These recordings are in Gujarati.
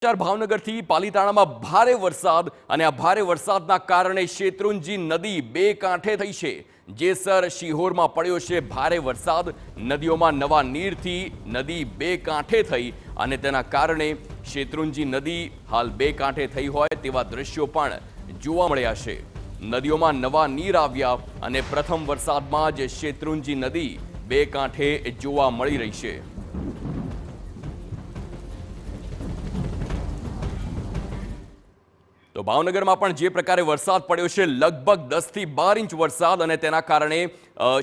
ભાવનગરથી પાલીતાણામાં ભારે વરસાદ અને આ ભારે વરસાદના કારણે શેત્રુંજી નદી બે કાંઠે થઈ છે। જેસર શિહોરમાં પડ્યો છે ભારે વરસાદ। નદીઓમાં નવા નીરથી નદી બે કાંઠે થઈ અને તેના કારણે શેત્રુંજી નદી હાલ બે કાંઠે થઈ હોય તેવા દ્રશ્યો પણ જોવા મળ્યા છે। નદીઓમાં નવા નીર આવ્યા અને પ્રથમ વરસાદમાં જ શેત્રુંજી નદી બે કાંઠે જોવા મળી રહી છે। તો ભાવનગરમાં પણ જે પ્રકારે વરસાદ પડ્યો છે લગભગ 10 થી 12 ઇંચ વરસાદ અને તેના કારણે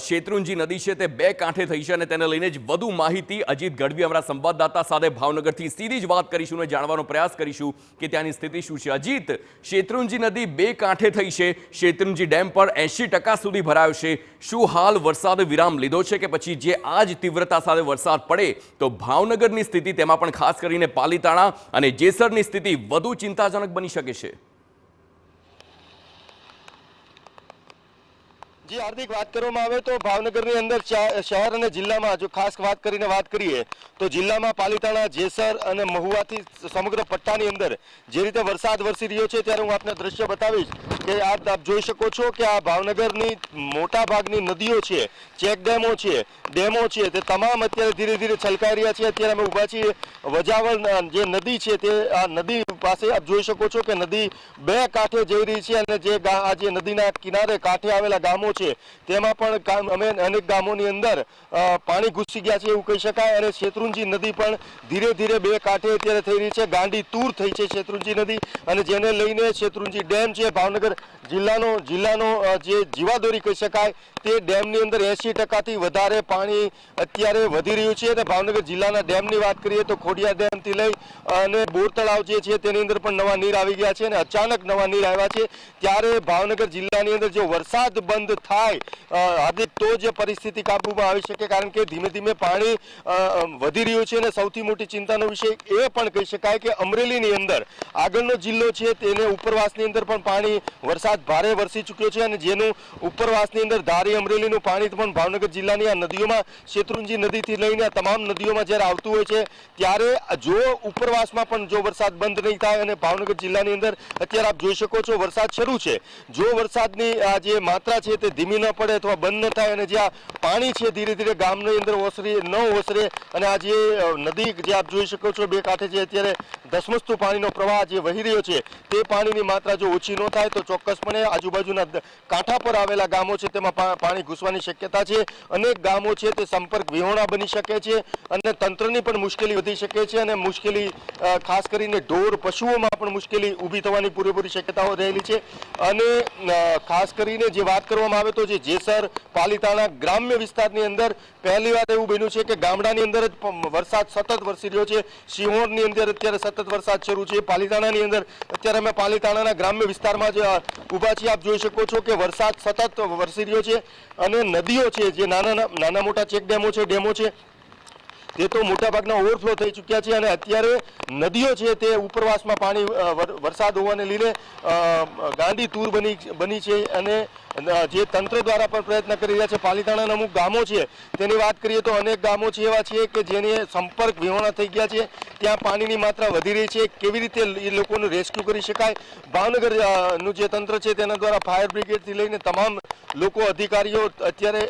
શેત્રુંજી નદી છે તે બે કાંઠે થઈ છે અને તેને લઈને જ વધુ માહિતી અજીત ગઢવી અમારા સંવાદદાતા સાથે ભાવનગરથી સીધી જ વાત કરીશું અને જાણવાનો પ્રયાસ કરીશું કે ત્યાંની સ્થિતિ શું છે। અજીત, શેત્રુંજી નદી બે કાંઠે થઈ છે, શેત્રુંજી ડેમ પર 80% સુધી ભરાયો છે। શું હાલ વરસાદે વિરામ લીધો છે કે પછી જે આજ તીવ્રતા સાથે વરસાદ પડે તો ભાવનગરની સ્થિતિ તેમાં પણ ખાસ કરીને પાલીતાણા અને જેસરની સ્થિતિ વધુ ચિંતાજનક બની શકે છે? जी हार्दिक बात કરવામાં આવે તો ભાવનગરની અંદર શહેર અને જિલ્લામાં જો ખાસ વાત કરીને વાત કરીએ તો જિલ્લામાં પાલીતાણા, જેસર અને મહુવાથી સમગ્ર પટ્ટાની અંદર જે રીતે વરસાદ વરસી રહ્યો છે ત્યારે હું આપને દ્રશ્ય બતાવીશ કે આપ જોઈ શકો છો કે આ ભાવનગરની મોટા ભાગની નદીઓ છે, ચેક ડેમો છે તે તમામ અત્યારે ધીરે ધીરે છલકાઈ રહ્યા છે। અત્યારે અમે ઊભા છીએ વજાવળ જે નદી છે તે આ નદી પાસે આપ જોઈ શકો છો કે નદી બે કાંઠે જઈ રહી છે અને જે નદીના કિનારે કાંઠે આવેલા ગામો તેમાં પણ અમે અનેક ગામોની અંદર પાણી ઘૂસી ગયા છે એવું કહી શકાય અને શેત્રુંજી નદી પણ ધીરે ધીરે બે કાંઠે અત્યારે થઈ રહી છે। ગાંડી તૂર થઈ છે શેત્રુંજી નદી અને જેને લઈને શેત્રુંજી ડેમ છે ભાવનગર જિલ્લાનો જે જીવાદોરી કહી શકાય તે ડેમની અંદર 80% થી વધારે પાણી અત્યારે વધી રહ્યું છે અને ભાવનગર જિલ્લાના ડેમની વાત કરીએ તો ખોડિયાર ડેમથી લઈ અને બોર તળાવ જે છે તેની અંદર પણ નવા નીર આવી ગયા છે અને અચાનક નવા નીર આવ્યા છે। ત્યારે ભાવનગર જિલ્લાની અંદર જો વરસાદ બંધ થાય હાર્દિક તો જ પરિસ્થિતિ કાબૂમાં આવી શકે કારણ કે ધીમે ધીમે પાણી વધી રહ્યું છે અને સૌથી મોટી ચિંતાનો વિષય એ પણ કહી શકાય કે અમરેલીની અંદર આગળનો જિલ્લો છે તેને ઉપરવાસની અંદર પણ પાણી વરસાદ ભારે વરસી ચૂક્યો છે અને જેનું ઉપરવાસની અંદર ધારી અમરેલીનું પાણી પણ ભાવનગર જિલ્લાની આ નદીઓમાં શેત્રુંજી નદીથી લઈને તમામ નદીઓમાં જ્યારે આવતું હોય છે ત્યારે જો ઉપરવાસમાં પણ જો વરસાદ બંધ નહીં થાય અને ભાવનગર જિલ્લાની અંદર અત્યારે આપ જોઈ શકો છો વરસાદ શરૂ છે, જો વરસાદની આ જે માત્રા છે તે ધીમી ન પડે અથવા બંધ ન થાય અને જે આ પાણી છે ધીરે ધીરે ગામની અંદર ઓસરે અને આ જે નદી જે આપ જોઈ શકો છો બે કાંઠે જે અત્યારે ધસમસતું પાણીનો પ્રવાહ જે વહી રહ્યો છે તે પાણીની માત્રા જો ઓછી ન થાય તો ચોક્કસપણે આજુબાજુના કાંઠા પર આવેલા ગામો છે તેમાં પાણી ઘૂસવાની શક્યતા છે। અનેક ગામો છે તે સંપર્ક વિહોણા બની શકે છે અને તંત્રની પણ મુશ્કેલી વધી શકે છે અને મુશ્કેલી ખાસ કરીને ઢોર પશુઓમાં પણ મુશ્કેલી ઊભી થવાની પૂરેપૂરી શક્યતાઓ રહેલી છે। અને ખાસ કરીને જે વાત કરવામાં આવે તો જે જેસર પાલીતાણા ગ્રામ્ય વિસ્તારની અંદર પહેલી વાર એવું બન્યું છે કે ગામડાની અંદર જ વરસાદ સતત વરસી રહ્યો છે। શિહોરની અંદર અત્યારે સતત વરસાદ શરૂ છે, પાલીતાણાની અંદર અત્યારે અમે પાલીતાણાના ગ્રામ્ય વિસ્તારમાં જ ઊભા છીએ। આપ જોઈ શકો છો કે વરસાદ સતત વરસી રહ્યો છે અને નદીઓ છે જે નાના મોટા ચેક ડેમો છે તે તો મોટાભાગના ઓવરફ્લો થઈ ચૂક્યા છે અને અત્યારે નદીઓ છે તે ઉપરવાસમાં પાણી વરસાદ હોવાને લીધે ગાંડી તૂર બની છે અને જે તંત્ર દ્વારા પણ પ્રયત્ન કરી રહ્યા છે। પાલીતાણાના અમુક ગામો છે તેની વાત કરીએ તો અનેક ગામો છે એવા છે કે જેને સંપર્ક વિહોણા થઈ ગયા છે, ત્યાં પાણીની માત્રા વધી રહી છે। કેવી રીતે એ લોકોનું રેસ્ક્યુ કરી શકાય, ભાવનગરનું જે તંત્ર છે તેના દ્વારા ફાયર બ્રિગેડથી લઈને તમામ લોકો અધિકારીઓ અત્યારે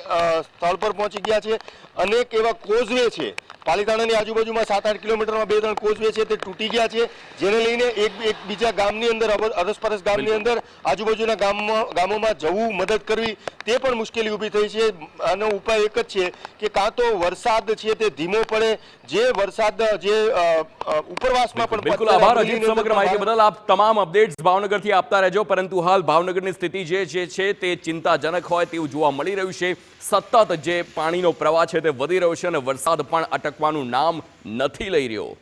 સ્થળ પર પહોંચી ગયા છે। અનેક એવા કોઝવે છે પાલીતાણાની આજુબાજુમાં 7-8 કિલોમીટરમાં 2-3 કોઝવે છે તે તૂટી ગયા છે જેને લઈને એક બીજા ગામની અંદર અરસપરસ ગામની અંદર આજુબાજુના ગામોમાં જવું મદદ કરવી તે પણ મુશ્કેલી ઊભી થઈ છે। આનો ઉપાય એક જ છે કે કાં તો વરસાદ છે તે ધીમો પડે, જે વરસાદ જે ઉપરવાસમાં પણ બિલકુલ આભાર અજીત સમગ્ર માહિતી બદલ। આપ તમામ અપડેટ્સ ભાવનગરથી આપતા રહેજો, પરંતુ હાલ ભાવનગરની સ્થિતિ જે છે તે ચિંતાજનક હોય તેવું જોવા મળી રહ્યું છે। સતત જે પાણીનો પ્રવાહ છે તે વધી રહ્યો છે અને વરસાદ પણ અટકવાનું નામ નથી લઈ રહ્યો।